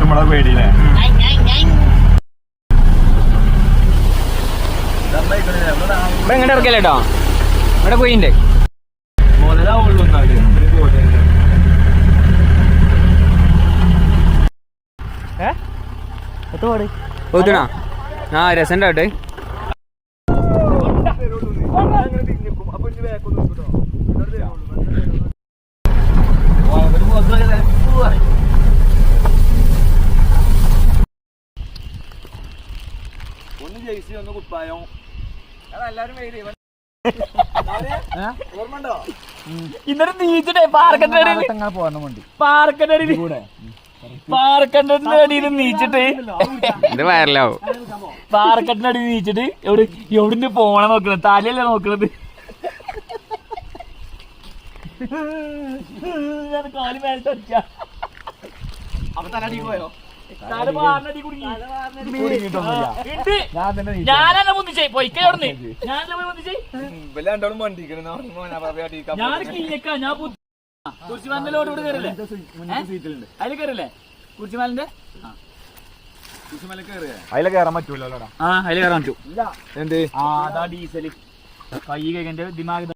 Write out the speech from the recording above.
നമ്മളെ പേടിയില്ലേ ഇവിടെ ഇങ്ങോട്ട് ഇറക്കല്ലേട്ടോ ഇവിടെ കുയിണ്ട് പോത്തണ ആ രസണ്ടാവട്ടെ ഒന്ന് ജയിച്ച് ഒന്ന് കുപ്പായോ ഇന്നലെ നീച്ചിട്ടേ പാറക്കട്ടിന്റെ അടിയിൽ നീച്ചിട്ട് ഇത് വയറിലാവും പാറക്കട്ടിന്റെ അടിയിൽ നീച്ചിട്ട് എവിടെ പോണ നോക്കണത് തലയല്ലേ നോക്കണത് കാല് മേലിട്ട് അടിച്ച അപ്പൊ തലടി പോയോ ഞാനെന്നെ മുന്നിച്ചേ പൊയ്ക്കേ അവിടുന്ന് ഞാൻ കിഞ്ഞേക്കാ ഞാൻ കുരിശുമാലിന്റെ ഇവിടെ കയറില്ലേ അതിൽ കയറില്ലേ കുരിശുമാലിന്റെ അതിലെ കയറാൻ പറ്റൂല്ലോ ആ അതിൽ കയറാൻ പറ്റൂ എന്ത് അതാ ഡീസല് കൈ കഴിക്കന്റെ ദിമാഗ്